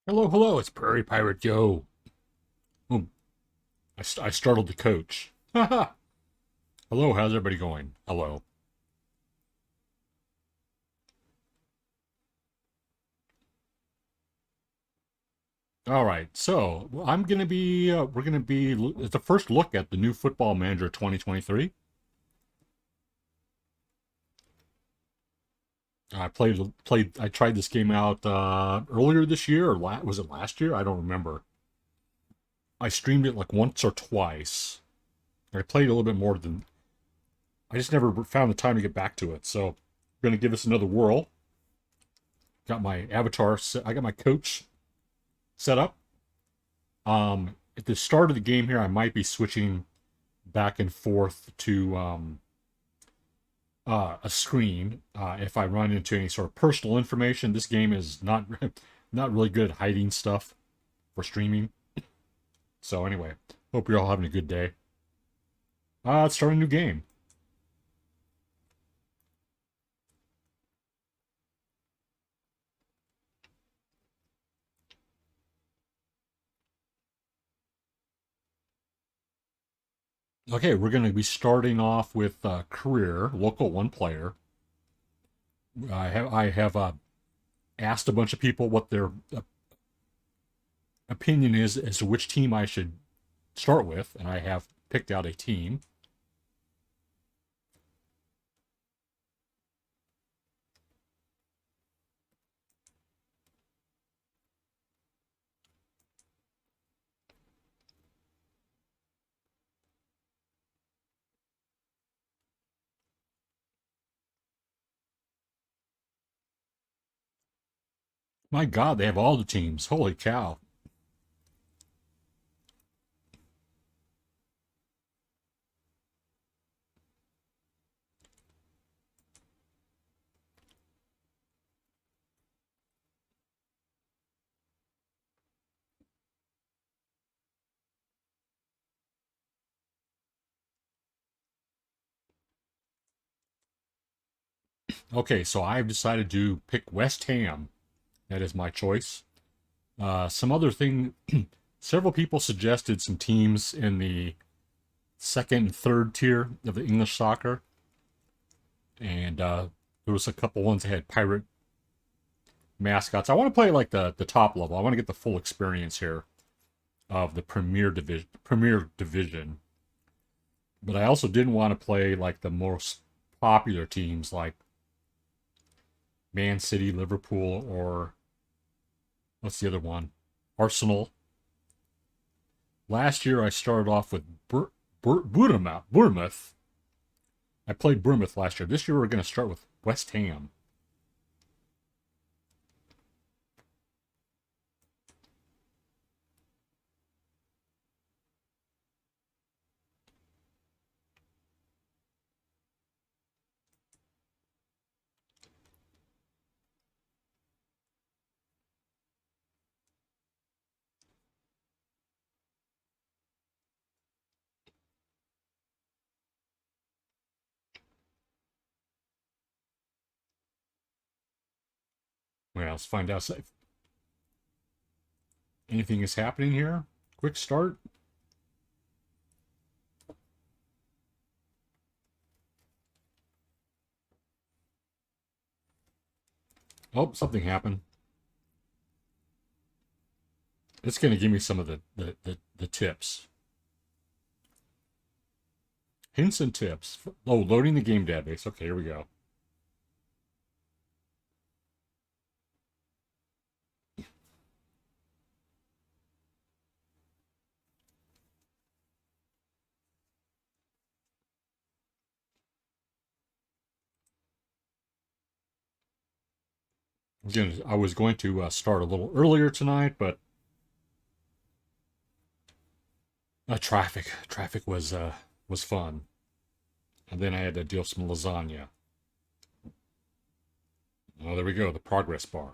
Hello, hello, it's Prairie Pirate Joe. Oh, I startled the coach. Haha. Hello, how's everybody going? Hello. All right, so we're gonna be it's the first look at the new Football Manager 2023. I tried this game out earlier this year, or was it last year? I don't remember. I streamed it like once or twice. I played a little bit more than I just never found the time to get back to it. So, I'm gonna give this another whirl. Got my avatar set, I got my coach set up. At the start of the game here, I might be switching back and forth to a screen if I run into any sort of personal information. This game is not not really good at hiding stuff for streaming. So anyway, hope you're all having a good day. Let's start a new game. Okay, we're going to be starting off with career, local one player. I have asked a bunch of people what their opinion is as to which team I should start with, and I have picked out a team. My God, they have all the teams. Holy cow. Okay, so I've decided to pick West Ham. That is my choice. Some other thing, several people suggested some teams in the second and third tier of the English soccer, and there was a couple ones that had pirate mascots. I want to play like the top level. I want to get the full experience here of the Premier Division. Premier Division, but I also didn't want to play like the most popular teams like Man City, Liverpool, or what's the other one? Arsenal. Last year I started off with Bournemouth. I played Bournemouth last year. This year we're going to start with West Ham. Well, let's find out if anything is happening here. Quick start. Oh, something happened. It's going to give me some of the tips. Hints and tips. Oh, loading the game database. Okay, here we go. Again, I was going to start a little earlier tonight, but traffic was fun, and then I had to deal with some lasagna. Oh, there we go. The progress bar.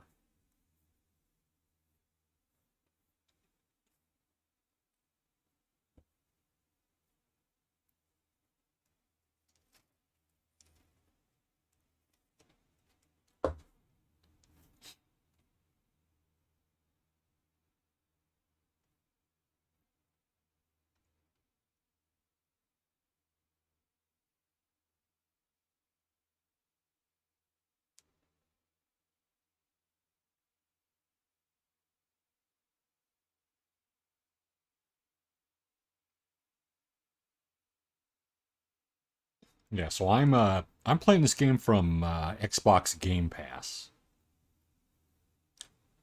Yeah, so I'm playing this game from Xbox Game Pass.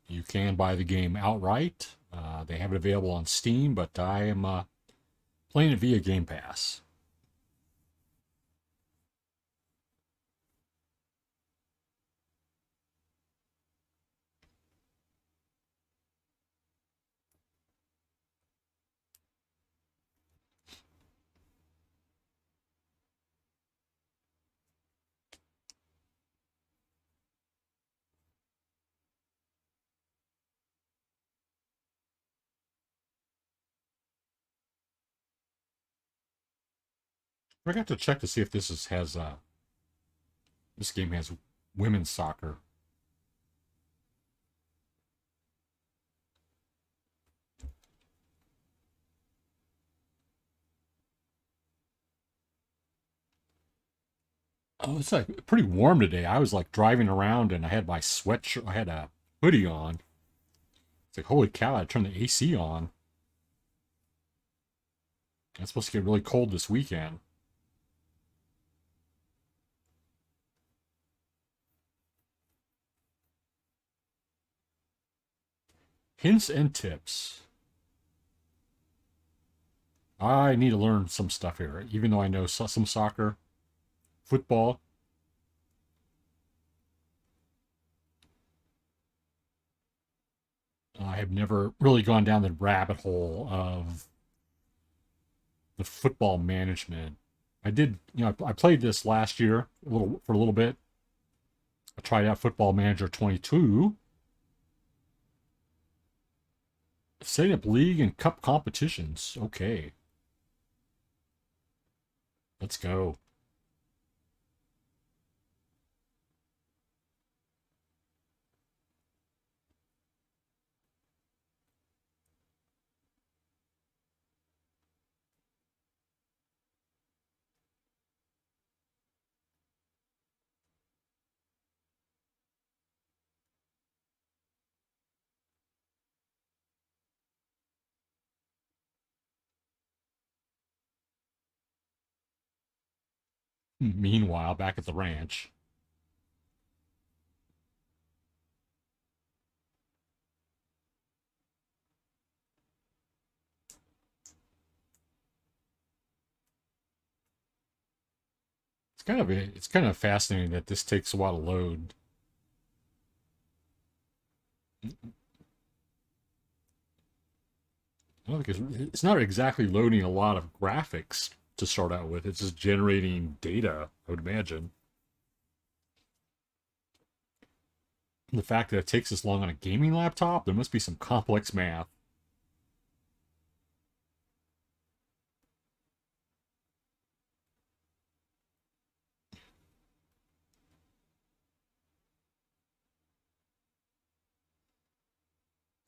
You can buy the game outright. They have it available on Steam, but I am playing it via Game Pass. I got to check to see if this game has women's soccer. Oh, it's like pretty warm today. I was like driving around and I had my sweatshirt, I had a hoodie on. It's like, holy cow, I turned the AC on. It's supposed to get really cold this weekend. Hints and tips. I need to learn some stuff here, even though I know some soccer, football. I have never really gone down the rabbit hole of the football management. I did, I played this last year for a little bit. I tried out Football Manager 22, setting up league and cup competitions. Okay, let's go. Meanwhile, back at the ranch, it's kind of fascinating that this takes a while to load. I don't think it's not exactly loading a lot of graphics to start out with. It's just generating data, I would imagine. The fact that it takes this long on a gaming laptop, there must be some complex math.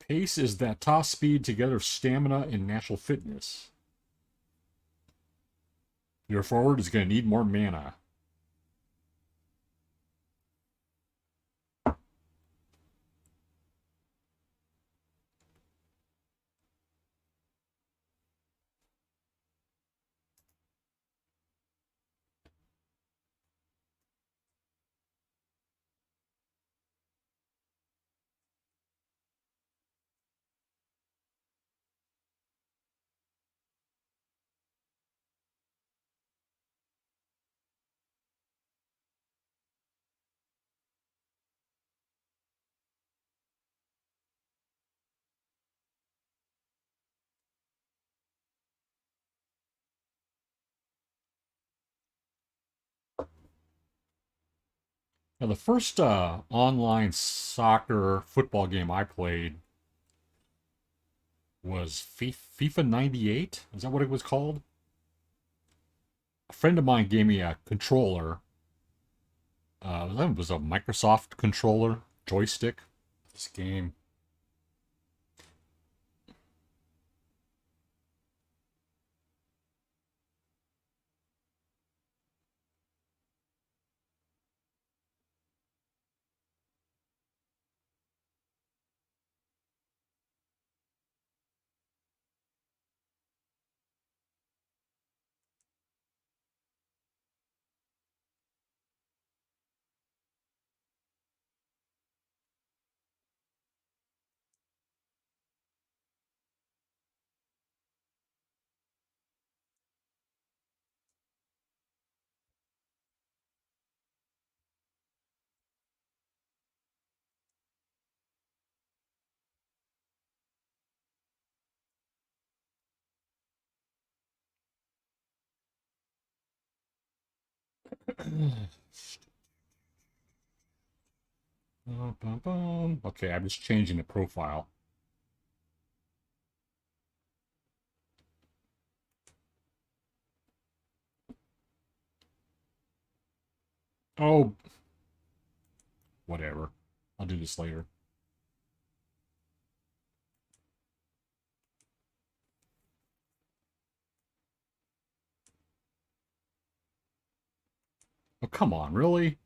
Pace is that top speed together stamina and natural fitness. Your forward is going to need more mana. Now, the first online soccer football game I played was FIFA 98. Is that what it was called? A friend of mine gave me a controller. That was a Microsoft controller joystick. This game. Okay, I'm just changing the profile. Oh, whatever. I'll do this later. Oh, come on, really?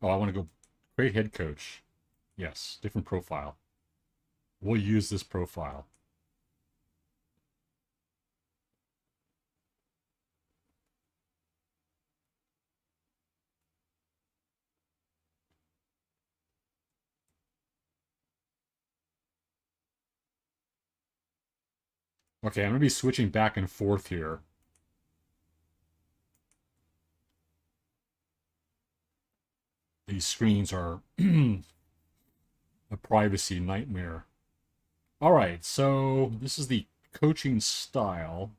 Oh, I want to go create head coach. Yes, different profile. We'll use this profile. Okay, I'm going to be switching back and forth here. These screens are a privacy nightmare. All right, so this is the coaching style.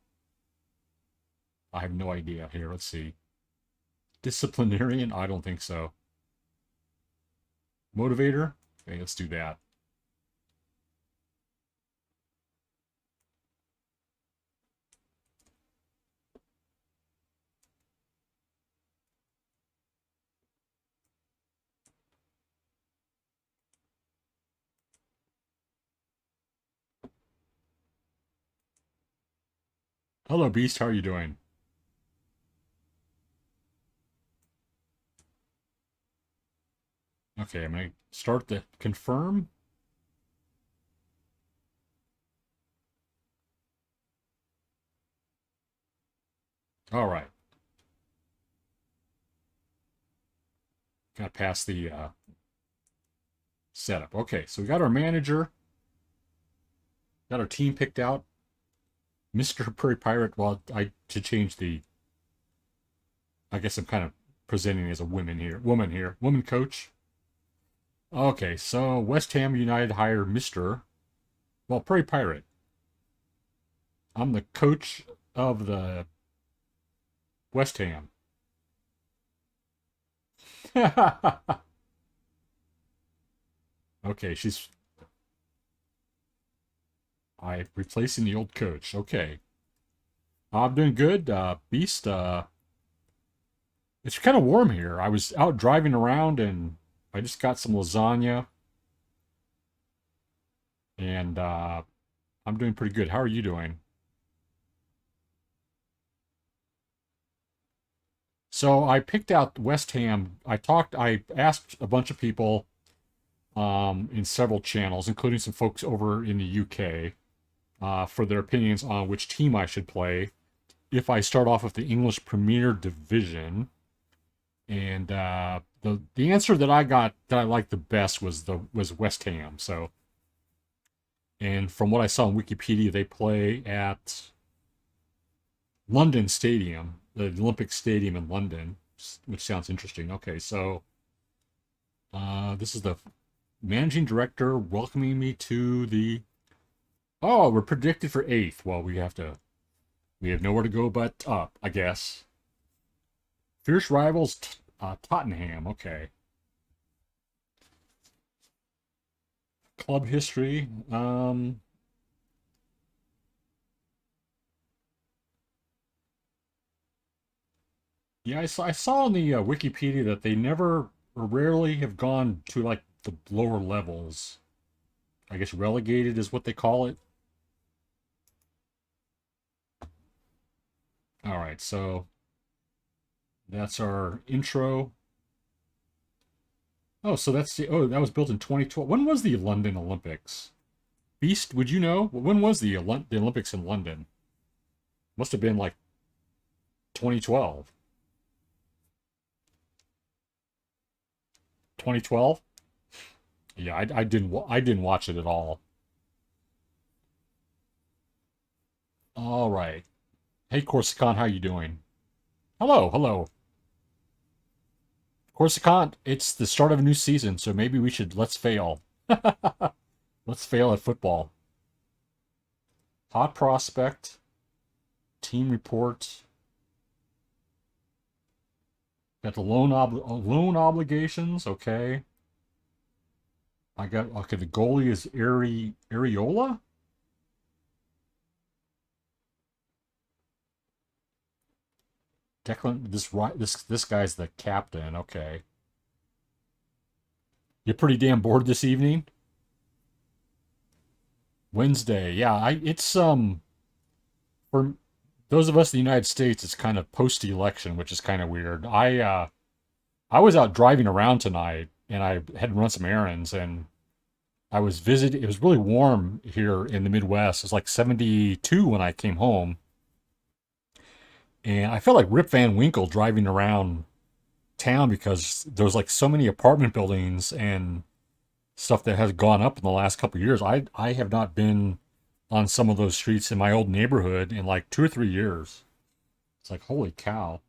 I have no idea here. Let's see. Disciplinarian? I don't think so. Motivator? Okay, let's do that. Hello, Beast. How are you doing? Okay, I'm going to start the confirm. All right. Got to pass the setup. Okay, so we got our manager. Got our team picked out. Mr. Prairie Pirate. Well, I to change the. I guess I'm kind of presenting as a woman here. Woman coach. Okay, so West Ham United hired Mr. Well, Prairie Pirate. I'm the coach of the West Ham. Okay, I replacing the old coach. Okay. I'm doing good. Beast, it's kind of warm here. I was out driving around and I just got some lasagna and I'm doing pretty good. How are you doing? So I picked out West Ham. I asked a bunch of people in several channels, including some folks over in the UK, for their opinions on which team I should play if I start off with the English Premier Division. And the answer that I got that I liked the best was West Ham. So, and from what I saw on Wikipedia, they play at London Stadium, the Olympic Stadium in London, which sounds interesting. Okay, so this is the managing director welcoming me to the. Oh, we're predicted for eighth. Well, we have nowhere to go but up, I guess. Fierce rivals, Tottenham. Okay. Club history. Yeah, I saw on the Wikipedia that they never or rarely have gone to like the lower levels. I guess relegated is what they call it. All right, so that's our intro. Oh, so that was built in 2012. When was the London Olympics? Beast, would you know? When was the Olympics in London? Must have been like 2012. 2012? Yeah, I didn't watch it at all. All right. Hey Corsican, how you doing? Hello, hello. Corsican, it's the start of a new season, so maybe let's fail. Let's fail at football. Hot prospect, team report. Got the loan obligations. Okay. I got okay. The goalie is Areola. Declan. This guy's the captain. Okay. You're pretty damn bored this evening. Wednesday. Yeah. It's for those of us in the United States, it's kind of post-election, which is kind of weird. I was out driving around tonight, and I had to run some errands, and I was visiting. It was really warm here in the Midwest. It was like 72 when I came home, and I felt like Rip Van Winkle driving around town because there was like so many apartment buildings and stuff that has gone up in the last couple of years. I have not been on some of those streets in my old neighborhood in like 2 or 3 years. It's like holy cow.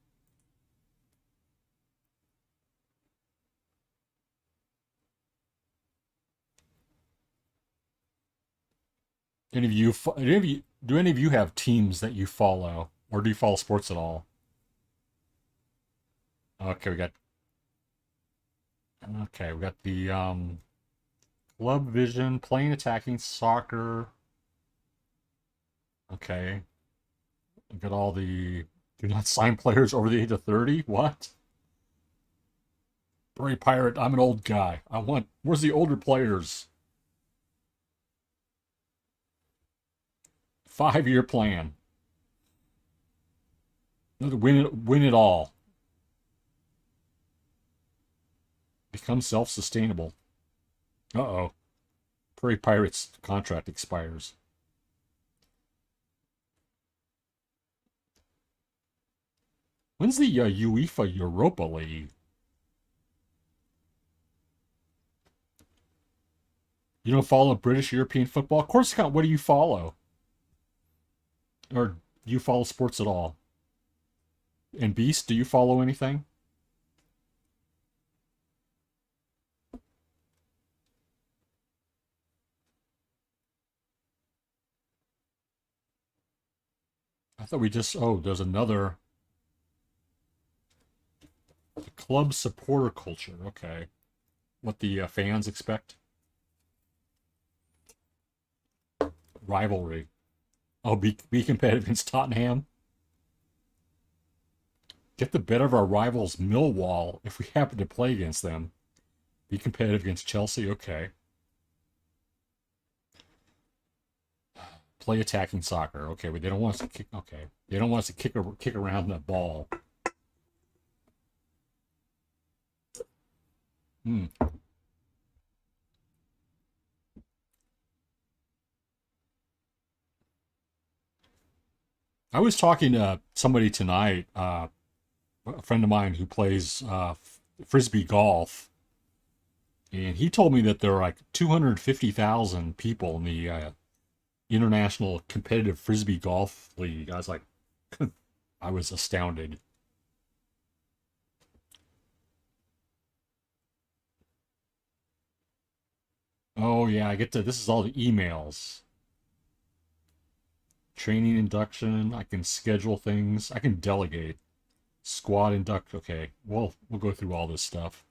Any of you, do any of you have teams that you follow, or do you follow sports at all? Okay, we got the Club Vision, playing attacking soccer. Okay, we got all the do not sign players over the age of 30. What? Prairie Pirate, I'm an old guy. Where's the older players? 5-year plan. Win it all. Become self-sustainable. Uh-oh. Prairie Pirates contract expires. When's the UEFA Europa League? You don't follow British European football? Of course not. What do you follow? Or do you follow sports at all? And Beast, do you follow anything? I thought we just, oh, there's another club supporter culture. Okay. What the fans expect? Rivalry. Oh, be competitive against Tottenham. Get the better of our rivals, Millwall, if we happen to play against them. Be competitive against Chelsea. Okay. Play attacking soccer. Okay, but they don't want us to kick. Okay, they don't want us to kick around the ball. Hmm. I was talking to somebody tonight, a friend of mine who plays frisbee golf, and he told me that there are like 250,000 people in the International Competitive Frisbee Golf League. I was like, I was astounded. Oh yeah, I get to. This is all the emails, training induction. I can schedule things. I can delegate. Squad induct. Okay, well, we'll go through all this stuff.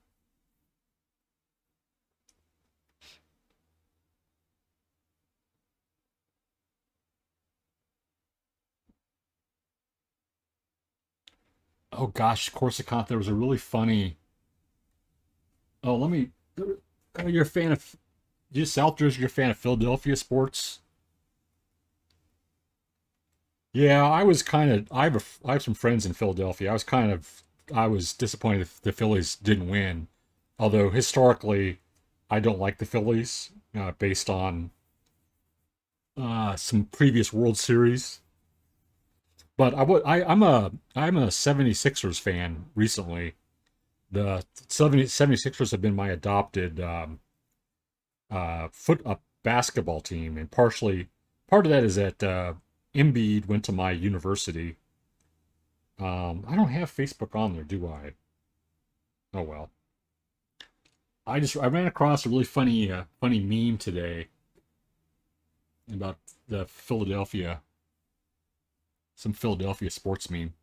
Oh gosh, Coruscant. There was a really funny. Oh, let me. You're a fan of. You South Jersey. You're a fan of Philadelphia sports. Yeah, I was kind of. I have some friends in Philadelphia. I was disappointed if the Phillies didn't win. Although historically, I don't like the Phillies based on some previous World Series. But I'm a 76ers fan recently. The 76ers have been my adopted basketball team, and part of that is that Embiid went to my university. I don't have Facebook on there, do I? Oh well. I ran across a really funny meme today about the some Philadelphia sports meme.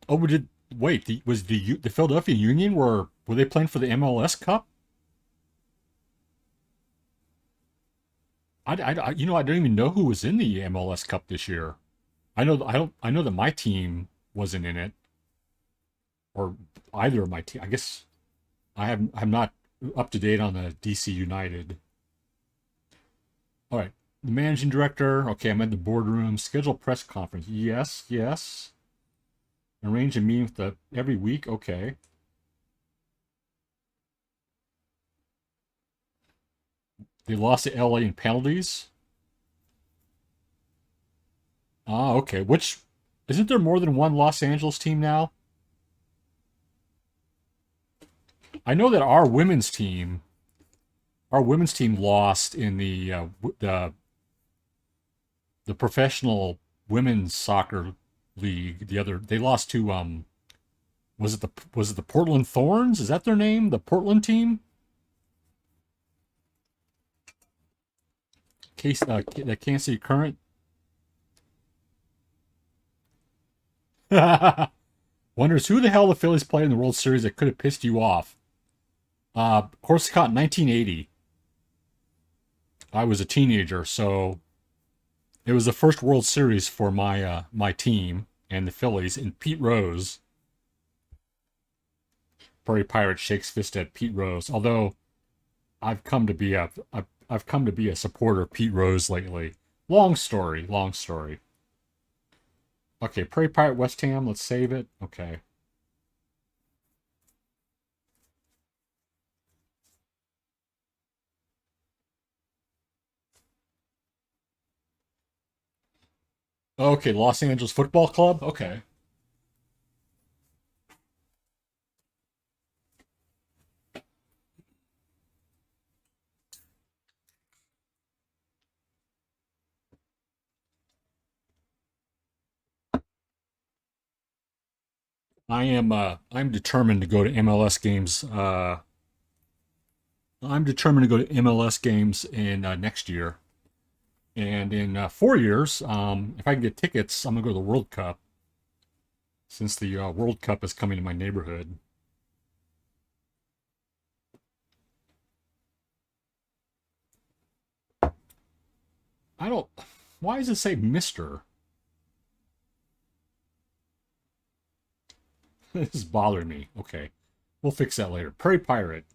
Oh, we did. Wait, the Philadelphia Union were they playing for the MLS Cup? I don't even know who was in the MLS Cup this year. I know that my team wasn't in it, or either of my team. I guess I'm not up to date on the DC United. All right, the managing director. Okay, I'm at the boardroom. Schedule press conference. Yes, yes. Arrange a meeting with the every week. Okay. They lost to LA in penalties. Ah, okay. Which isn't there more than one Los Angeles team now? I know that our women's team lost in the professional women's soccer league. They lost to was it the Portland Thorns? Is that their name? The Portland team? The Kansas City Current. Wonders who the hell the Phillies played in the World Series that could have pissed you off. Course caught 1980. I was a teenager, so it was the first World Series for my team and the Phillies. And Pete Rose, Prairie Pirate, shakes fist at Pete Rose. Although I've come to be a supporter of Pete Rose lately. Long story, long story. Okay, Prairie Pirate West Ham. Let's save it. Okay. Okay, Los Angeles Football Club. Okay. I'm determined to go to MLS games. I'm determined to go to MLS games in next year. And in 4 years, if I can get tickets, I'm gonna go to the World Cup since the World Cup is coming to my neighborhood. I don't. Why does it say Mister? This is bothering me. Okay, we'll fix that later. Prairie Pirate.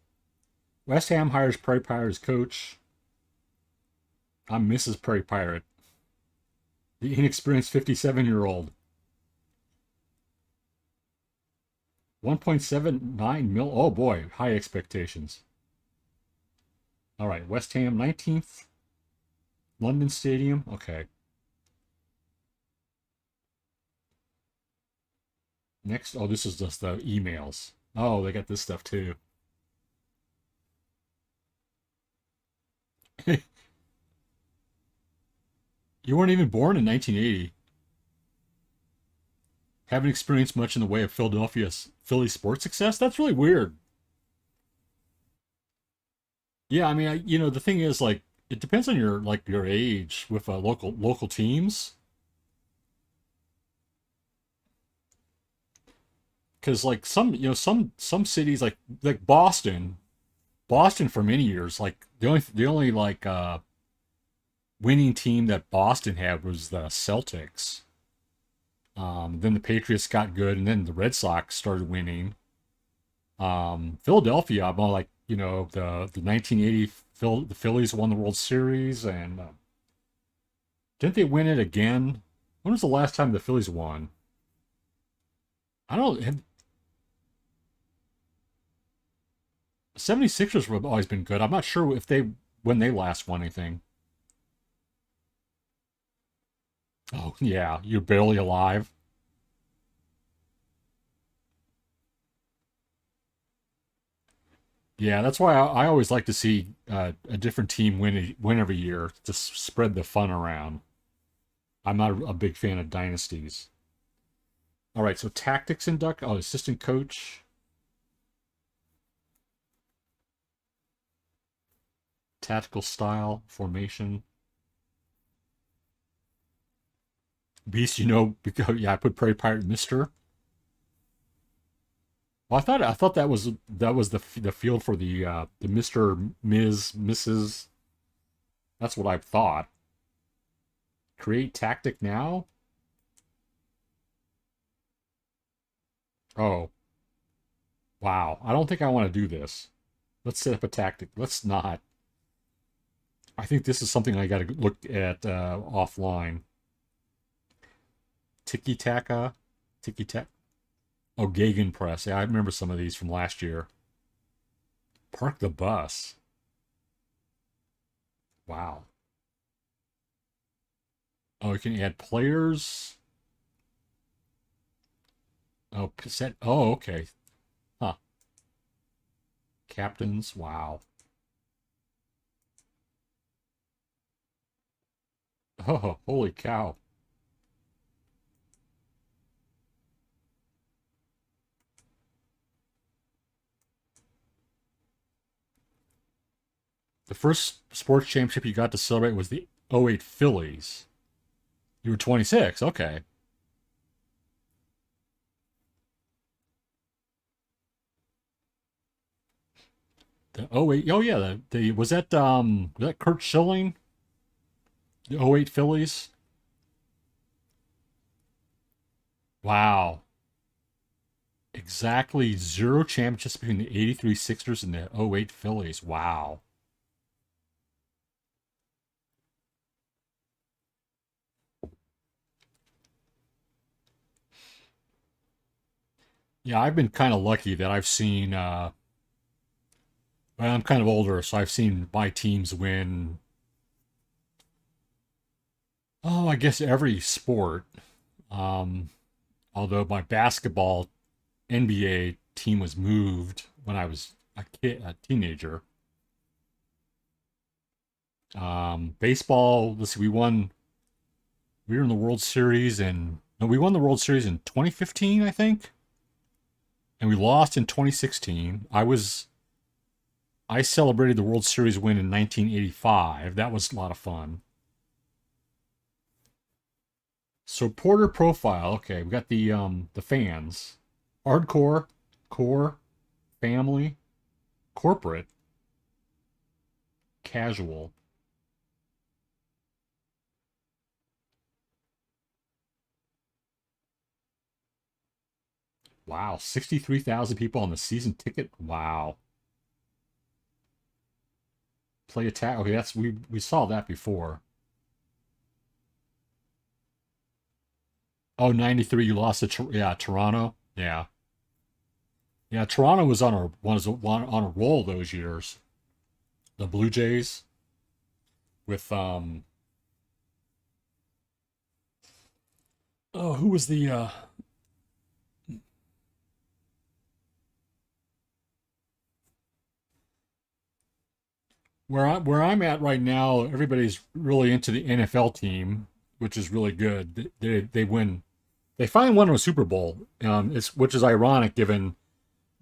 West Ham hires Prairie Pirate as coach. I'm Mrs. Prairie Pirate, the inexperienced 57-year-old. 1.79 mil. Oh boy, high expectations. All right, West Ham 19th, London Stadium. Okay. Next, oh, this is just the emails. Oh, they got this stuff too. You weren't even born in 1980. Haven't experienced much in the way of Philly sports success. That's really weird. Yeah, I mean, the thing is, like, it depends on your age with local teams. Because like some cities like Boston for many years, like the only like winning team that Boston had was the Celtics. Then the Patriots got good, and then the Red Sox started winning. Philadelphia, I'm all like, the 1980 the Phillies won the World Series, and didn't they win it again? When was the last time the Phillies won? I don't. 76ers have always been good. I'm not sure if they when they last won anything. Oh yeah, you're barely alive. Yeah, that's why I always like to see a different team win every year to spread the fun around. I'm not a big fan of dynasties. All right, so tactics induct. Oh, assistant coach, tactical style, formation. Beast, because yeah, I put Prairie Pirate Mister. Well, I thought that was the field for the Mister, Ms, Mrs. That's what I thought. Create tactic now. Oh, wow. I don't think I want to do this. Let's set up a tactic. Let's not. I think this is something I got to look at offline. Tiki Taka, Tiki Tak. Oh, Gegenpress. Yeah, I remember some of these from last year. Park the bus. Wow. Oh, you can add players. Oh, set. Oh, okay. Huh. Captains. Wow. Oh, holy cow. The first sports championship you got to celebrate was the '08 Phillies. You were 26. Okay. The '08. Oh yeah, the was that Kurt Schilling? The '08 Phillies? Wow. Exactly zero championships between the '83 Sixers and the '08 Phillies. Wow. Yeah, I've been kind of lucky that I've seen well, I'm kind of older, so I've seen my teams win, oh, I guess every sport. Um, Although my basketball NBA team was moved when I was a teenager. Baseball, let's see, we were in the World Series and no, we won the World Series in 2015, I think, and we lost in 2016. I celebrated the World Series win in 1985. That was a lot of fun. Supporter profile. Okay, we got the fans. Hardcore, core, family, corporate, casual. Wow, 63,000 people on the season ticket. Wow. Play attack. Okay, that's we saw that before. Oh, 93. You lost to yeah, Toronto. Yeah. Yeah, Toronto was on a roll those years. The Blue Jays with oh, who was the where I'm at right now, everybody's really into the NFL team, which is really good. They win. They finally won a Super Bowl. It's which is ironic given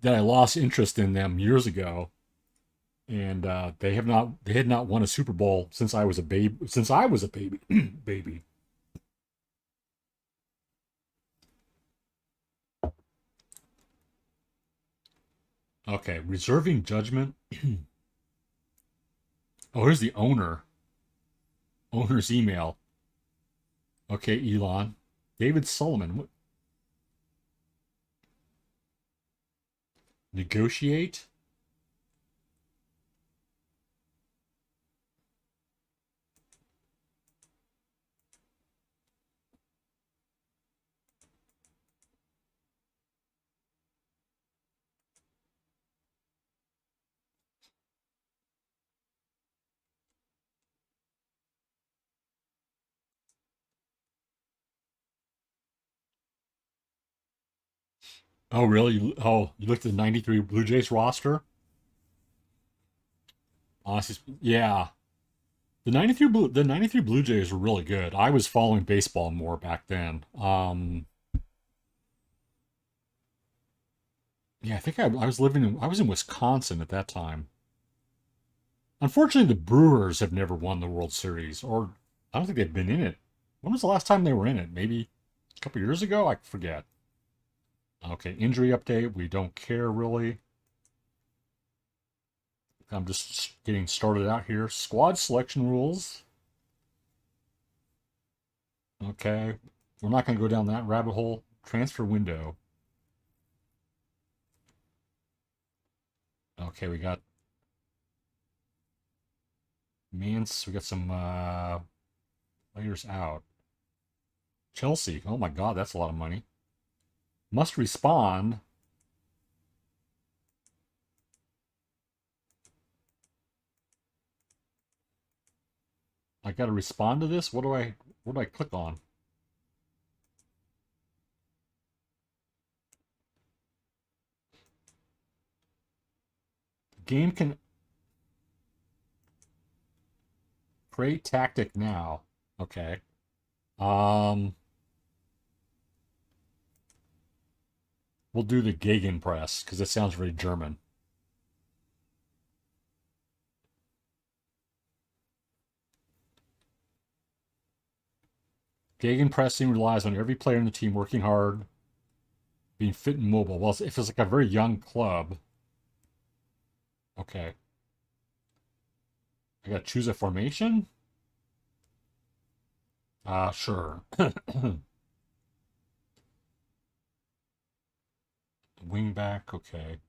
that I lost interest in them years ago, and they had not won a Super Bowl since I was a baby. Since I was a baby, baby. Okay, reserving judgment. Oh, here's the owner's email. Okay, Elon, David Solomon. Negotiate. Oh, really? Oh, you looked at the '93 Blue Jays roster. Honestly, yeah, the '93 Blue Jays were really good. I was following baseball more back then. Yeah, I think I was in Wisconsin at that time. Unfortunately, the Brewers have never won the World Series, or I don't think they've been in it. When was the last time they were in it? Maybe a couple years ago? I forget. Okay, injury update. We don't care really. I'm just getting started out here. Squad selection rules. Okay, we're not going to go down that rabbit hole. Transfer window. Okay, we got Mance. We got some players out. Chelsea. Oh my God, that's a lot of money. Must respond. I got to respond to this. What do I click on? Game can create tactic now. Okay. Um, we'll do the Gegenpress because it sounds very German. Gegenpressing relies on every player in the team working hard, being fit and mobile. Well, if it's like a very young club, okay. I got to choose a formation? Sure. Wing back, okay.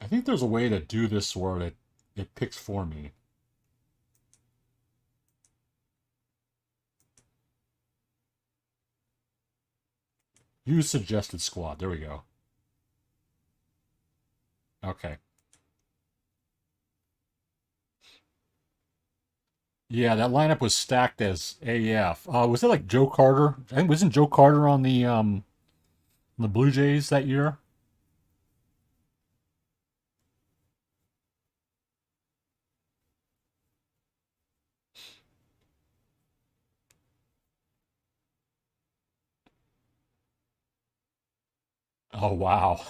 I think there's a way to do this where it picks for me. Use suggested squad. There we go. Okay. Yeah, that lineup was stacked as AF. Was it like Joe Carter? I think wasn't Joe Carter on the Blue Jays that year? Oh wow.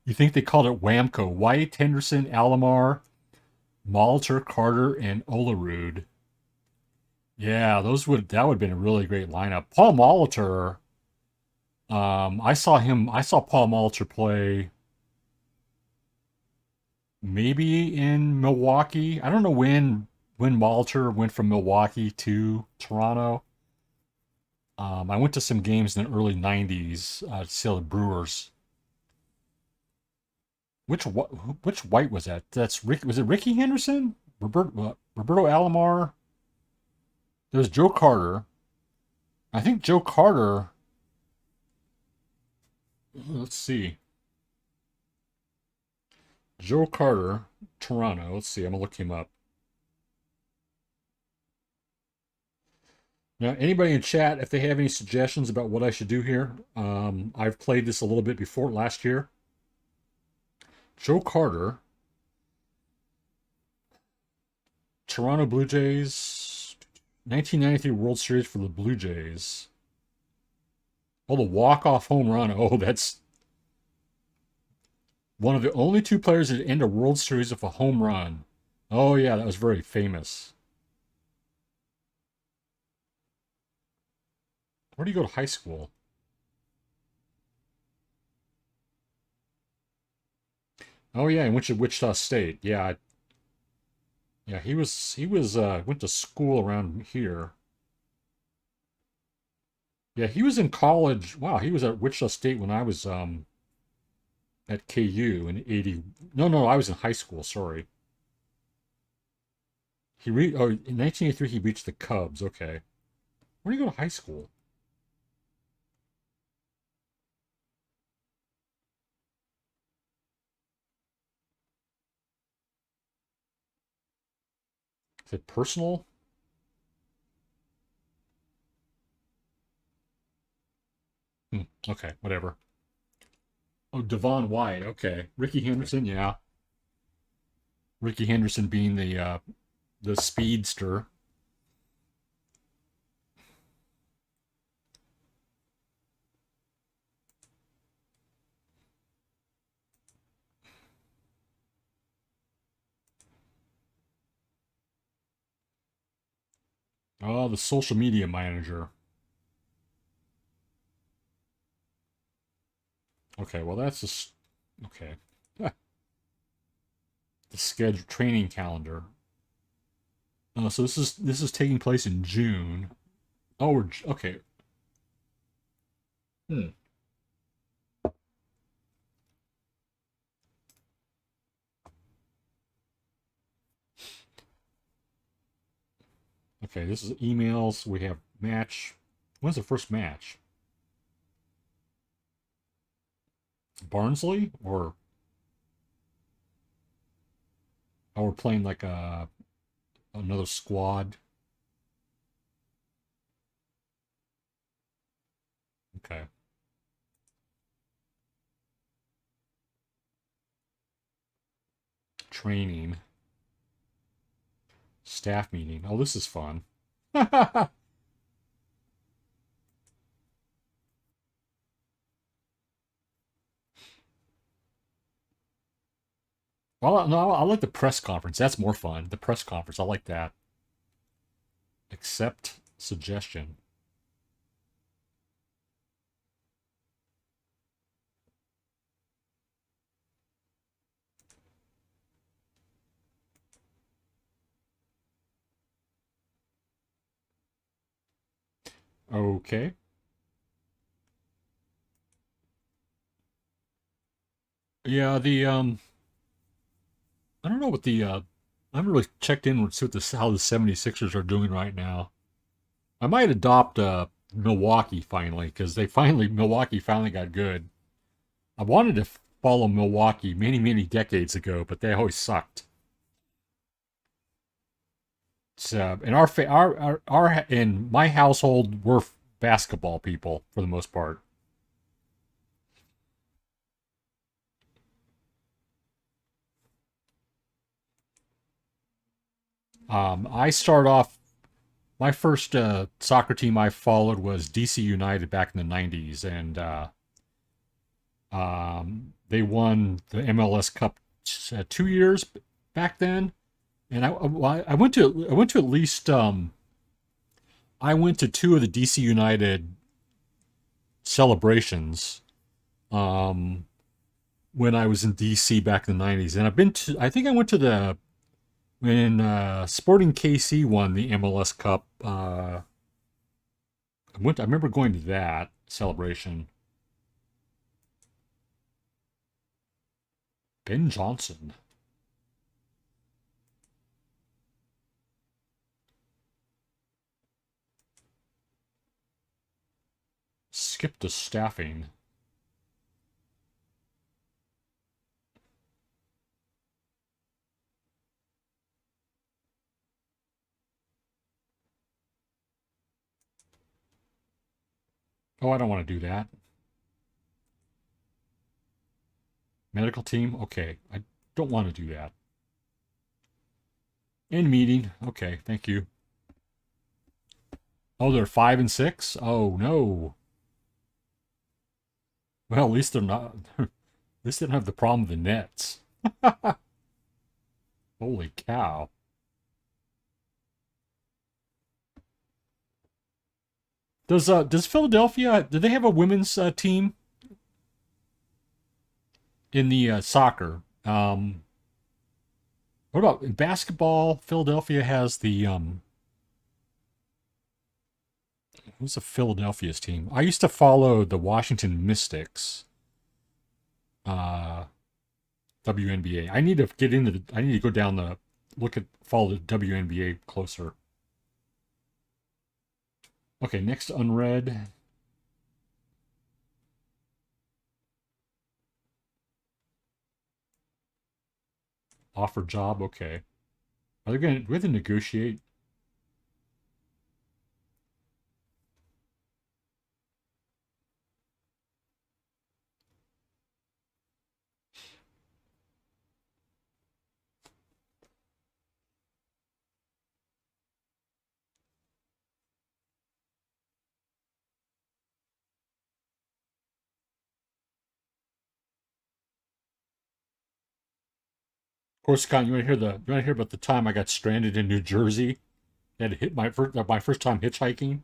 You think they called it Whamco? White, Henderson, Alomar, Molitor, Carter, and Olerud. Yeah, that would have been a really great lineup. Paul Molitor, I saw Paul Molitor play maybe in Milwaukee. I don't know when Molitor went from Milwaukee to Toronto. I went to some games in the early '90s to see the Brewers. Which white was that? That's Rick. Was it Ricky Henderson? Roberto Alomar. There's Joe Carter. I think Joe Carter. Let's see. Joe Carter, Toronto. Let's see. I'm gonna look him up. Now, anybody in chat, if they have any suggestions about what I should do here, I've played this a little bit before last year. Joe Carter, Toronto Blue Jays, 1993 World Series for the Blue Jays. Oh, the walk-off home run. Oh, that's one of the only two players that end a World Series with a home run. Oh, yeah, that was very famous. Where do you go to high school? Oh, yeah, in Wichita State. Yeah, yeah, he was went to school around here. Yeah, he was in college. Wow, he was at Wichita State when I was at KU in 80. No, no, I was in high school, sorry. In 1983 he reached the Cubs. Okay. Where do you go to high school? Is it personal? Okay, whatever. Oh, Devon White. Okay. Ricky Henderson, yeah. Ricky Henderson being the speedster. Oh, the social media manager. Okay, well that's just okay. The schedule training calendar. Oh, so this is taking place in June. Oh, okay. Hmm. Okay, this is emails. We have match. When's the first match? Barnsley or we're playing like another squad. Okay. Training. Staff meeting. Oh, this is fun. well, no, I like the press conference. That's more fun. The press conference. I like that. Accept suggestion. Okay. Yeah, I don't know what I haven't really checked in with see what how the 76ers are doing right now. I might adopt Milwaukee finally because Milwaukee finally got good. I wanted to follow Milwaukee many decades ago, but they always sucked. So in our in my household, we're basketball people for the most part. I start off my first soccer team I followed was DC United back in the '90s, and they won the MLS Cup 2 years back then. And I went to at least I went to two of the DC United celebrations um, when I was in DC back in the '90s, and I think I went to the when Sporting KC won the MLS Cup. I remember going to that celebration. Ben Johnson skipped to staffing. Oh, I don't want to do that. Medical team. Okay, I don't want to do that. In meeting. Okay, thank you. Oh, they're 5 and 6. Oh no. Well, at least they're not. At least they don't have the problem of the Nets. Holy cow. Does Philadelphia do they have a women's team in the soccer? What about in basketball? Philadelphia has the who's the Philadelphia's team? I used to follow the Washington Mystics, uh, WNBA. I need to get into I need to go down the follow the WNBA closer. Okay, next unread. Offer job. Okay. Are they going to we have to negotiate? Of course, Scott, you want to hear about the time I got stranded in New Jersey? Had hit my first time hitchhiking.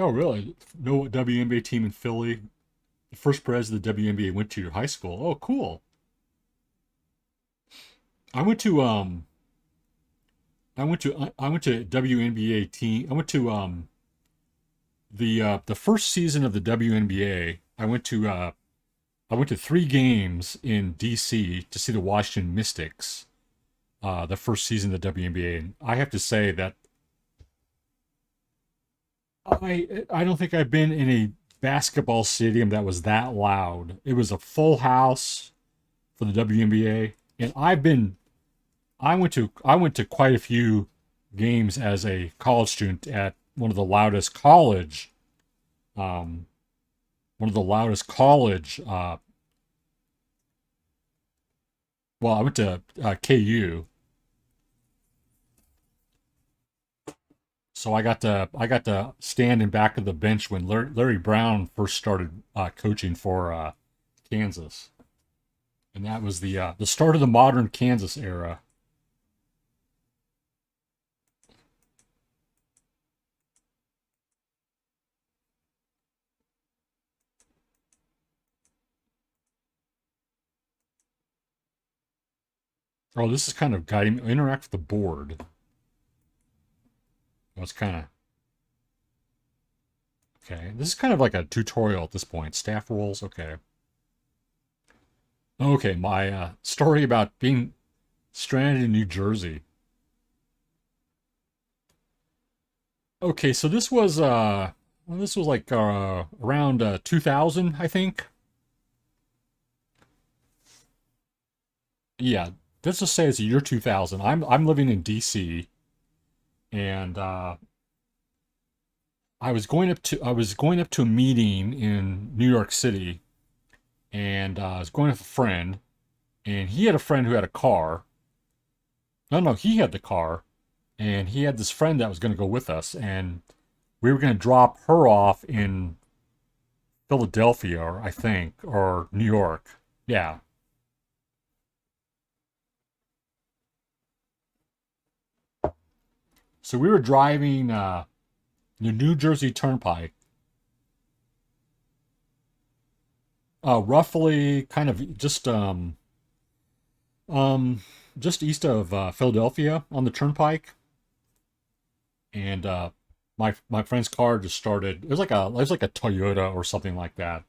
Oh, really? No WNBA team in Philly. The first president of the WNBA went to your high school. Oh, cool. I went to I went to WNBA team. I went to the first season of the WNBA. I went to 3 games in DC to see the Washington Mystics. The first season of the WNBA. And I have to say that I don't think I've been in a basketball stadium that was that loud. It was a full house for the WNBA, and I went to quite a few games as a college student at um, one of the loudest college. Well, I went to KU, so I got to stand in back of the bench when Larry Brown first started coaching for Kansas, and that was the start of the modern Kansas era. Oh, this is kind of guiding me. Interact with the board. Well, it's kind of okay. This is kind of like a tutorial at this point. Staff rules. Okay. Okay, my story about being stranded in New Jersey. Okay, so this was like around 2000, I think. Yeah, let's just say it's the year 2000. I'm living in DC, and I was going up to a meeting in New York City, and I was going with a friend, and he had a friend who had a car. No, no, he had the car, and he had this friend that was going to go with us, and we were going to drop her off in Philadelphia, or I think, or New York. Yeah. So we were driving the New Jersey Turnpike, roughly kind of um just east of Philadelphia on the Turnpike, and my friend's car just started. It was like a Toyota or something like that,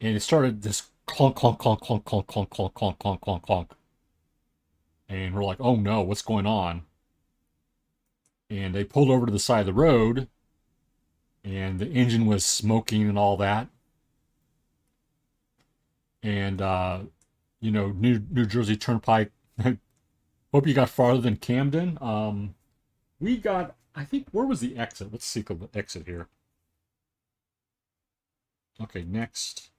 and it started this clunk clunk clunk clunk clunk clunk clunk clunk clunk clunk clunk, and we're like, oh no, what's going on? And they pulled over to the side of the road, and the engine was smoking and all that, and New Jersey Turnpike. Hope you got farther than Camden. We got, I think, where was the exit? Let's see the exit here. Okay, next.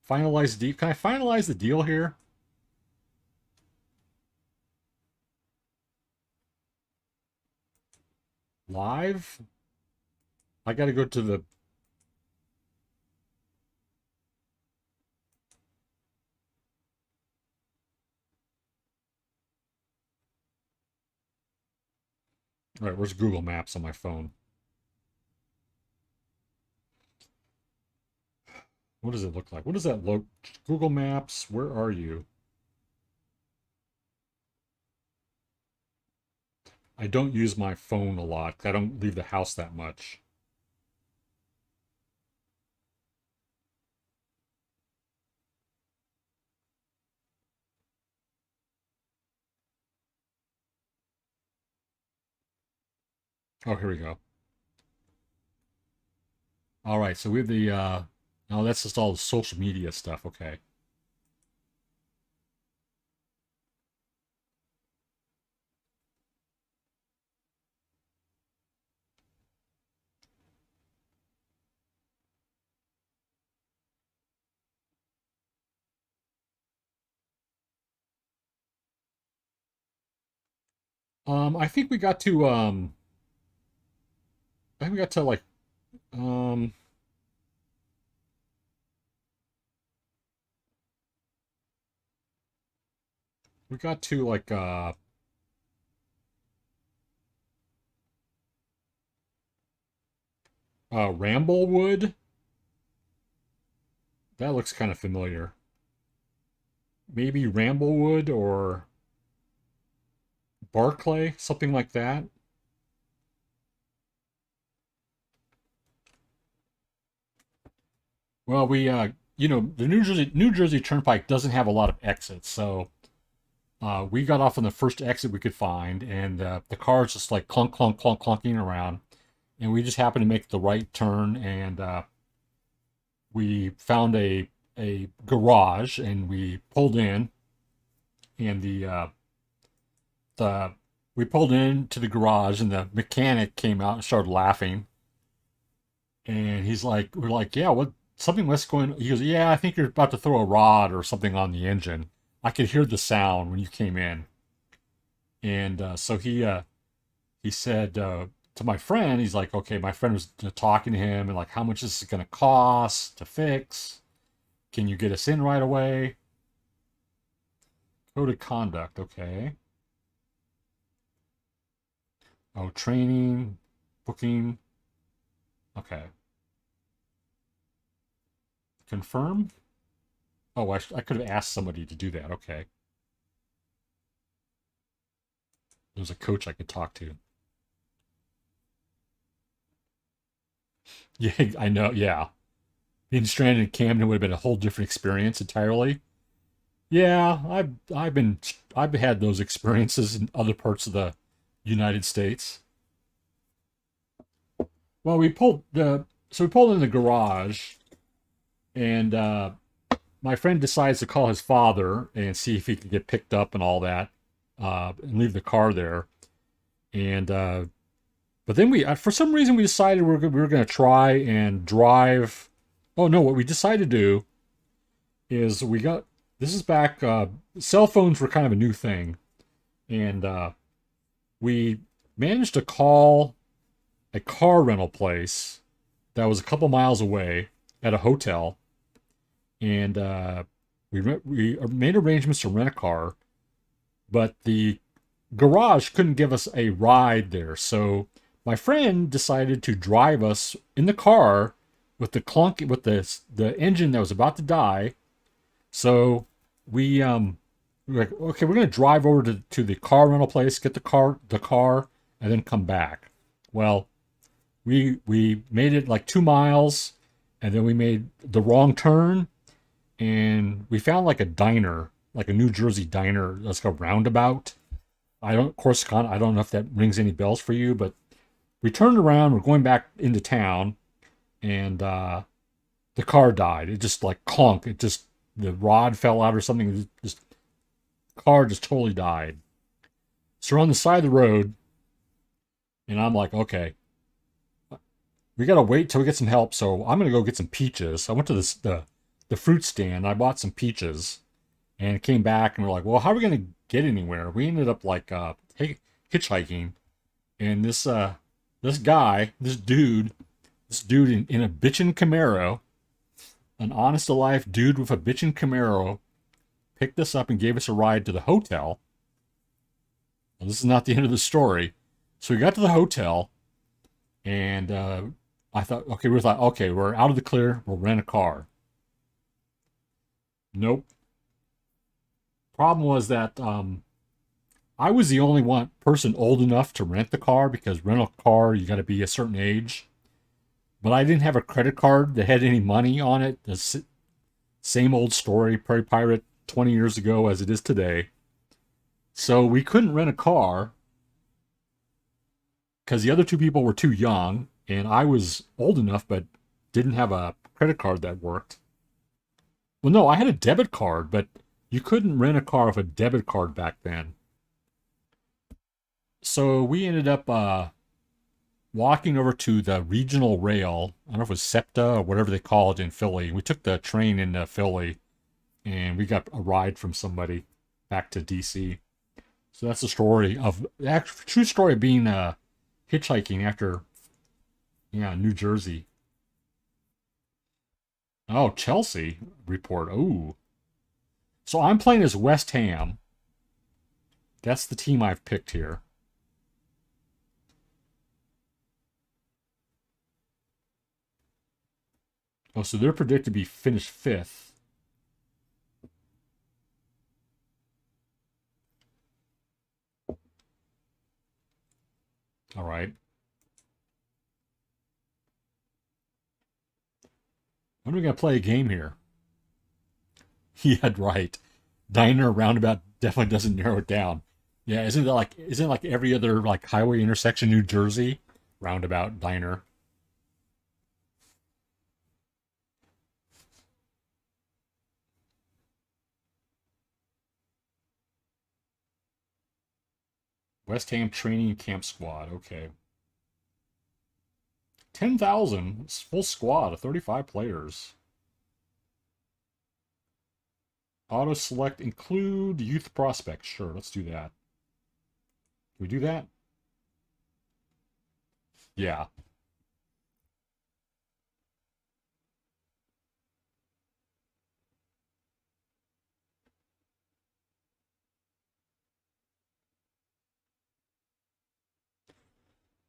Finalize deal. Can I finalize the deal here? Live? I got to go to the. All right, where's Google Maps on my phone? What does it look like? What does that look? Google Maps, where are you? I don't use my phone a lot. I don't leave the house that much. Oh, here we go. All right, so we have the no, that's just all the social media stuff. Okay. I think we got to I think we got to like um we got to like Ramblewood. That looks kind of familiar. Maybe Ramblewood or Barclay, something like that. Well, we the New Jersey Turnpike doesn't have a lot of exits, so we got off on the first exit we could find, and the car's just like clunk, clunk, clunk, clunking around, and we just happened to make the right turn, and we found a garage, and we pulled in, and the we pulled into the garage, and the mechanic came out and started laughing, and he's like, we're like, yeah, what? Something was going. He goes, yeah, I think you're about to throw a rod or something on the engine. I could hear the sound when you came in, and so he said to my friend, he's like, okay, my friend was talking to him and like, how much is it going to cost to fix? Can you get us in right away? Code of conduct, okay. Oh, training, booking, okay. Confirm. Oh, I could have asked somebody to do that. Okay, there's a coach I could talk to. Yeah, I know. Yeah, being stranded in Camden would have been a whole different experience entirely. Yeah, I've had those experiences in other parts of the United States. Well, we pulled in the garage, and my friend decides to call his father and see if he can get picked up and all that, and leave the car there. And but then for some reason, we decided we were going to try and drive. Oh no! What we decided to do is we got this is back. Cell phones were kind of a new thing, and we managed to call a car rental place that was a couple miles away at a hotel, and we made arrangements to rent a car, but the garage couldn't give us a ride there, so my friend decided to drive us in the car with the engine that was about to die. So we were like, okay, we're gonna drive over to the car rental place, get the car, and then come back. Well, we made it like 2 miles, and then we made the wrong turn, and we found like a diner, like a New Jersey diner, that's like a roundabout. I don't, Corsicana, I don't know if that rings any bells for you, but we turned around, we're going back into town, and the car died. It just like clunk. It just the rod fell out or something. Just car just totally died. So we're on the side of the road, and I'm like, okay, we gotta wait till we get some help. So I'm gonna go get some peaches. I went to the fruit stand. I bought some peaches, and came back, and we're like, well, how are we gonna get anywhere? We ended up like hitchhiking, and this guy, this dude in a bitchin' Camaro, an honest to life dude with a bitchin' Camaro, picked us up and gave us a ride to the hotel. Now, this is not the end of the story. So we got to the hotel, and we thought, okay, we're out of the clear. We'll rent a car. Nope. Problem was that I was the only one person old enough to rent the car because rent a car you got to be a certain age. But I didn't have a credit card that had any money on it. The same old story, Prairie Pirate 20 years ago as it is today. So we couldn't rent a car. because the other two people were too young, and I was old enough but didn't have a credit card that worked. Well, no, I had a debit card, but you couldn't rent a car with a debit card back then. So we ended up walking over to the regional rail. I don't know if it was SEPTA or whatever they call it in Philly. We took the train into Philly, and we got a ride from somebody back to DC. So that's the story of the actual true story of being hitchhiking after, yeah, New Jersey. Oh, Chelsea report. Ooh. So I'm playing as West Ham. That's the team I've picked here. Oh, so they're predicted to be finished fifth. All right. When are we gonna play a game here? He had right. Diner roundabout definitely doesn't narrow it down. Yeah, isn't it like every other like highway intersection in New Jersey? Roundabout diner. West Ham training camp squad. Okay. 10,000. It's full squad of 35 players. Auto select include youth prospects. Sure, let's do that. Can we do that? Yeah.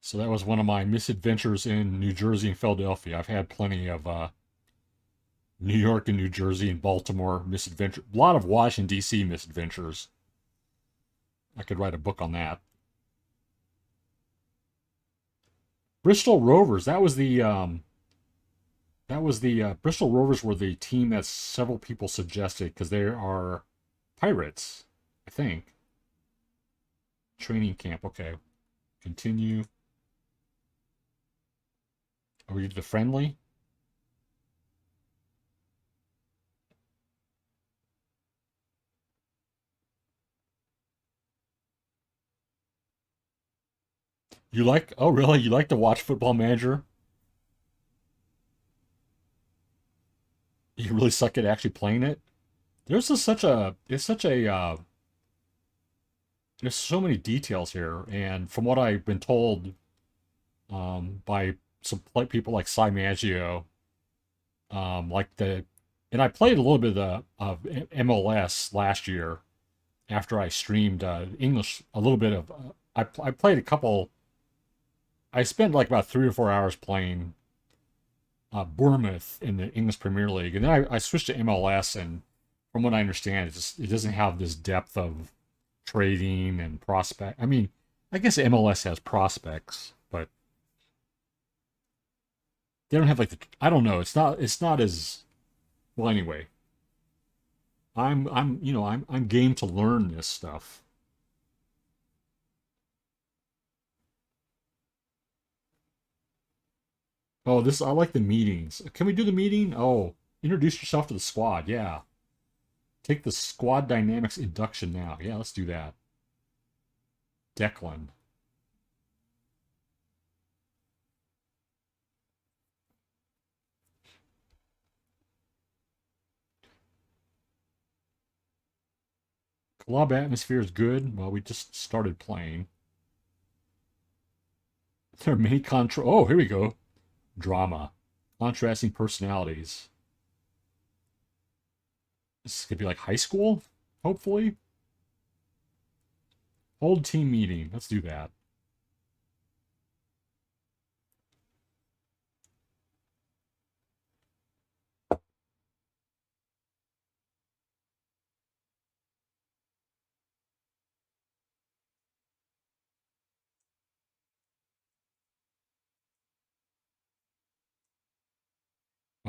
So that was one of my misadventures in New Jersey and Philadelphia. I've had plenty of New York and New Jersey and Baltimore misadventure. A lot of Washington D.C. misadventures. I could write a book on that. Bristol Rovers. That was the Bristol Rovers were the team that several people suggested because they are pirates, I think. Training camp. Okay. Continue. Are we the friendly? You like? Oh, really? You like to watch Football Manager? You really suck at actually playing it? There's just such a it's such a there's so many details here, and from what I've been told by some people like Cy Maggio, like the and I played a little bit of MLS last year after I streamed English a little bit of I played a couple. I spent like about 3 or 4 hours playing Bournemouth in the English Premier League, and then I switched to MLS, and from what I understand, it doesn't have this depth of trading and prospect. I mean, I guess MLS has prospects, but they don't have like the. I don't know. It's not as well. Anyway, I'm game to learn this stuff. Oh, this I like the meetings. Can we do the meeting? Oh, introduce yourself to the squad. Yeah, take the squad dynamics induction now. Yeah, let's do that. Declan. Club atmosphere is good. Well, we just started playing. There are many contra. Oh, here we go. Drama. Contrasting personalities. This could be like high school, hopefully. Hold team meeting. Let's do that.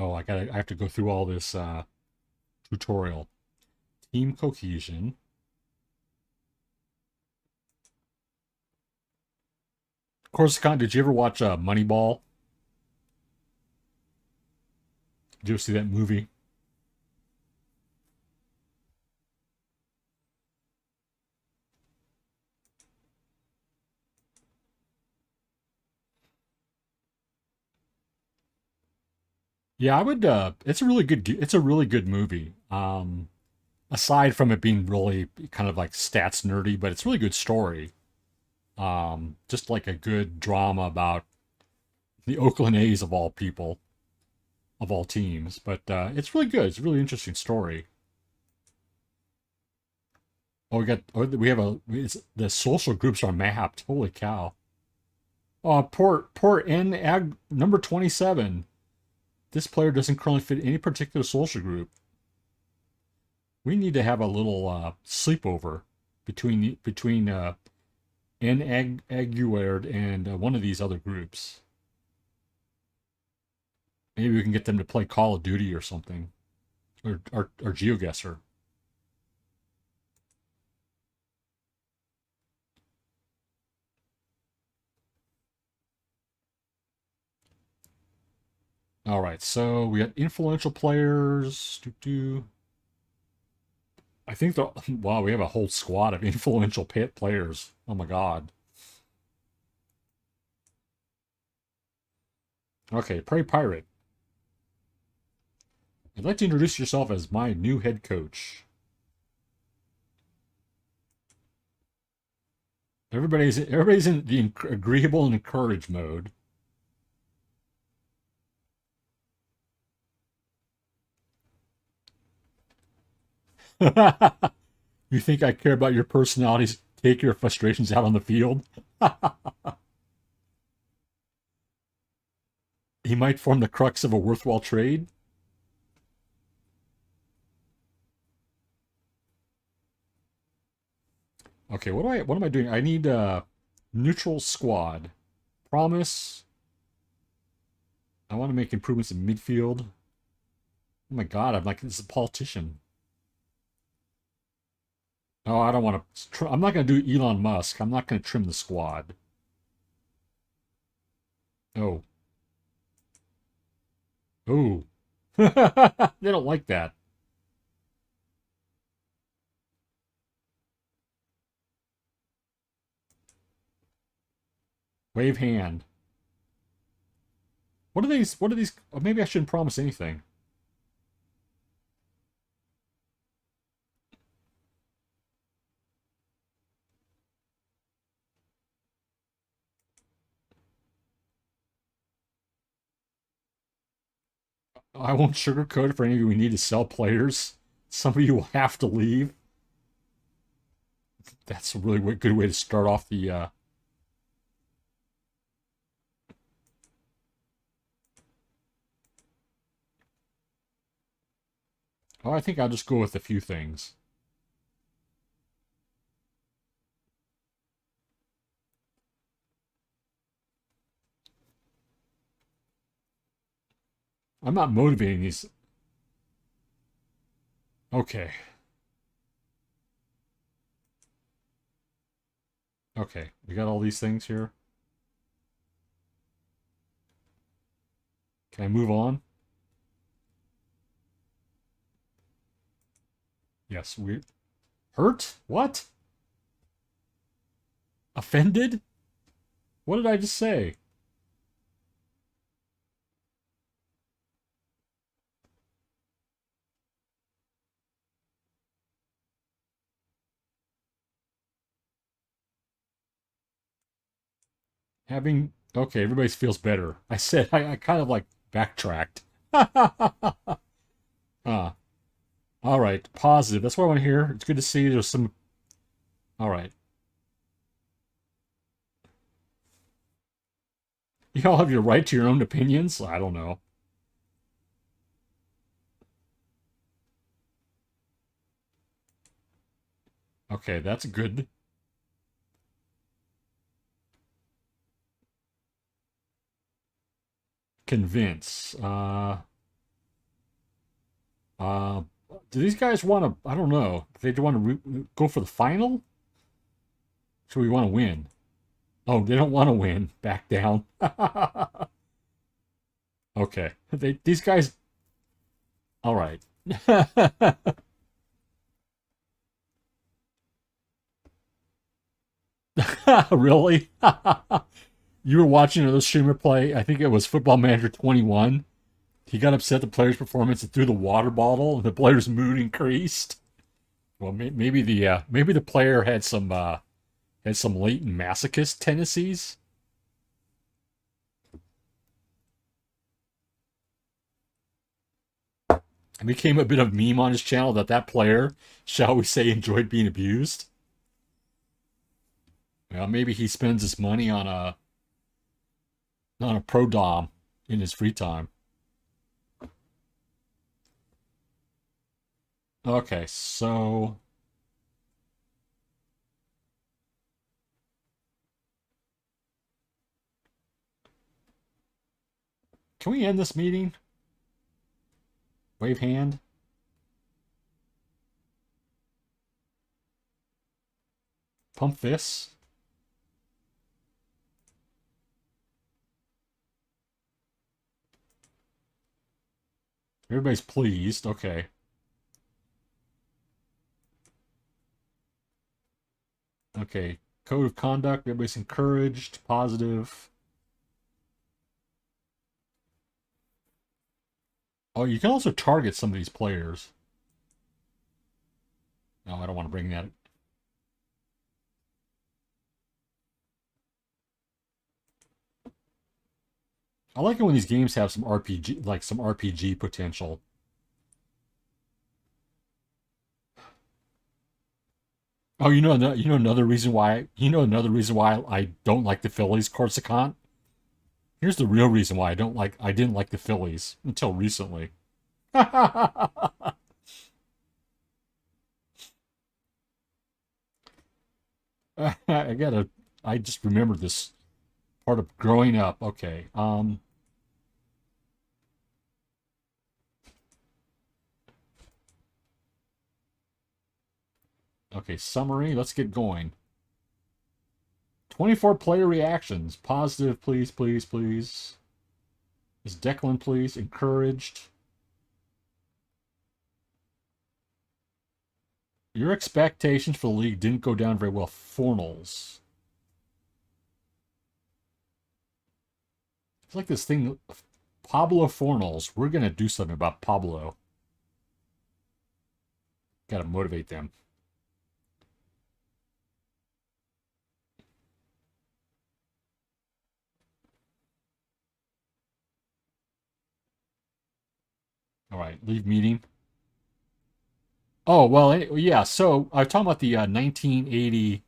Oh, I have to go through all this tutorial. Team cohesion. Coruscant, did you ever watch Moneyball? Did you ever see that movie? Yeah, I would. It's a really good. It's a really good movie. Aside from it being really kind of like stats nerdy, but it's a really good story. Just like a good drama about the Oakland A's of all people, of all teams. But it's really good. It's a really interesting story. Oh, we got. Oh, we have a. The social groups are mapped. Holy cow! Oh, poor N Ag number 27. This player doesn't currently fit any particular social group. We need to have a little sleepover between N Aguerd and one of these other groups. Maybe we can get them to play Call of Duty or something, or GeoGuessr. All right, so we got influential players. I think the wow, we have a whole squad of influential pit players. Oh my god. Okay, Prairie Pirate. I'd like to introduce yourself as my new head coach. Everybody's in the agreeable and encourage mode. You think I care about your personalities? Take your frustrations out on the field. He might form the crux of a worthwhile trade. Okay, what am I doing? I need a neutral squad. Promise. I want to make improvements in midfield. Oh my god, I'm like this is a politician. Oh, I don't want to. I'm not going to do Elon Musk. I'm not going to trim the squad. Oh, oh, they don't like that. Wave hand. What are these? What are these? Oh, maybe I shouldn't promise anything. I won't sugarcoat it for any of you. We need to sell players. Some of you will have to leave. That's a really good way to start off the. Oh, I think I'll just go with a few things. I'm not motivating these. Okay. Okay. We got all these things here. Can I move on? Yes, we. Hurt? What? Offended? What did I just say? Having. Okay, everybody feels better. I said, I kind of like backtracked. Ah, all right. Positive. That's what I want to hear. It's good to see there's some. All right. You all have your right to your own opinions. I don't know. Okay, that's good. Convince. Uh, do these guys want to? I don't know. They want to go for the final? So we want to win. Oh, they don't want to win. Back down. Okay. These guys. All right. Really? You were watching another streamer play. I think it was Football Manager 21. He got upset at the player's performance and threw the water bottle, and the player's mood increased. Well, maybe the player had some latent masochist tendencies. It became a bit of a meme on his channel that that player, shall we say, enjoyed being abused. Well, maybe he spends his money on a pro dom in his free time. Okay, so can we end this meeting? Wave hand. Pump fists. Everybody's pleased. Okay. Okay. Code of conduct. Everybody's encouraged. Positive. Oh, you can also target some of these players. No, I don't want to bring that. I like it when these games have some RPG, like some RPG potential. Oh, you know another reason why I don't like the Phillies, Corsican. Here's the real reason why I didn't like the Phillies until recently. I gotta I just remembered this part of growing up. Okay. Okay, summary. Let's get going. 24 player reactions. Positive, please, please, please. Is Declan, please? Encouraged. Your expectations for the league didn't go down very well. Fornals. It's like this thing. Pablo Fornals. We're going to do something about Pablo. Got to motivate them. All right, leave meeting. Oh, well, yeah. So I was talking about the 1980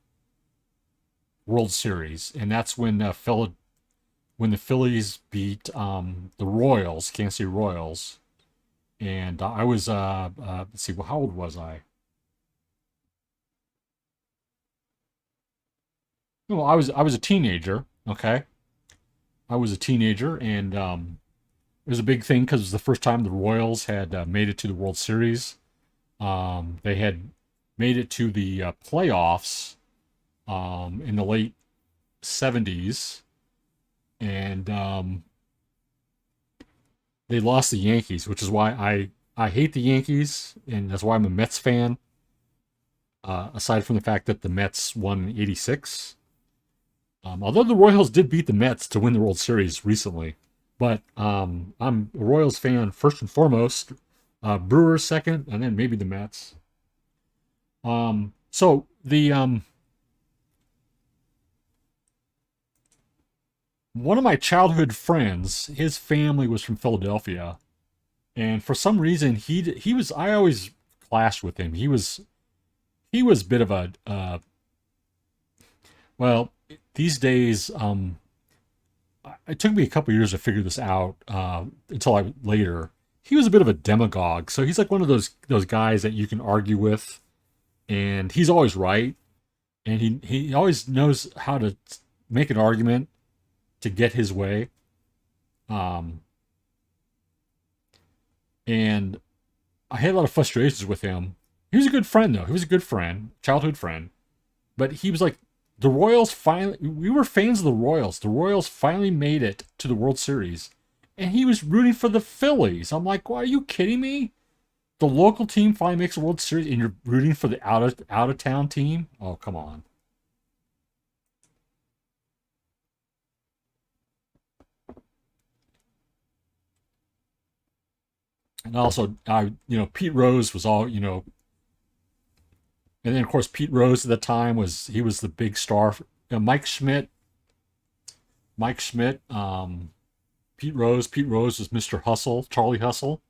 World Series, and that's when when the Phillies beat the Royals, Kansas City Royals, and I was let's see, well, how old was I? Well, I was a teenager. Okay, I was a teenager, and it was a big thing because it was the first time the Royals had made it to the World Series. They had made it to the playoffs in the late 70s, and they lost the Yankees, which is why I hate the Yankees, and that's why I'm a Mets fan. Aside from the fact that the Mets won in '86, although the Royals did beat the Mets to win the World Series recently, but I'm a Royals fan first and foremost. Brewers second, and then maybe the Mets. So the one of my childhood friends, his family was from Philadelphia, and for some reason he was I always clashed with him. He was a bit of a well these days it took me a couple years to figure this out until I later. He was a bit of a demagogue, so he's like one of those guys that you can argue with, and he's always right, and he always knows how to make an argument to get his way. Um, and I had a lot of frustrations with him. He was a good friend though. He was a good friend, childhood friend, but he was like The Royals finally, we were fans of the Royals. The Royals finally made it to the World Series, and he was rooting for the Phillies. I'm like, well, are you kidding me? The local team finally makes a World Series, and you're rooting for the out of town team? Oh, come on. And also, Pete Rose was all, and then of course Pete Rose at the time was the big star. Mike Schmidt, Pete Rose. Pete Rose was Mr. Hustle, Charlie Hustle,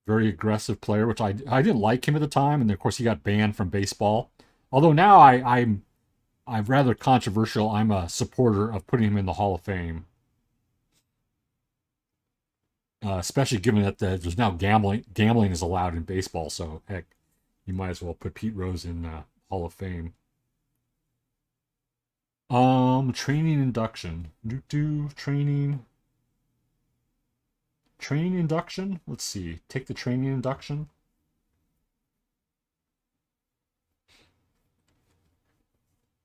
very aggressive player, which I didn't like him at the time, and then, of course he got banned from baseball. Although now I'm rather controversial. I'm a supporter of putting him in the Hall of Fame, especially given that there's now gambling. Gambling is allowed in baseball, so heck, you might as well put Pete Rose in Hall of Fame. Training induction. Training induction. Let's see. Take the training induction.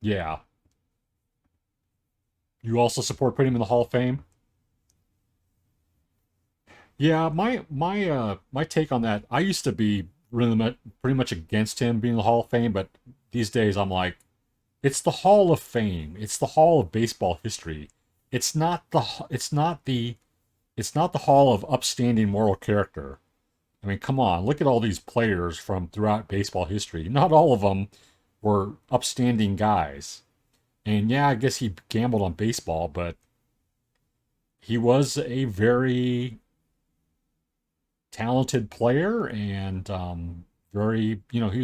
Yeah. You also support putting him in the Hall of Fame. Yeah, my take on that. I used to be pretty much against him being in the Hall of Fame, but these days I'm like, it's the Hall of Fame. It's the Hall of baseball history. It's not the it's not the it's not the Hall of upstanding moral character. I mean, come on, look at all these players from throughout baseball history. Not all of them were upstanding guys. And yeah, I guess he gambled on baseball, but he was a very talented player and very, he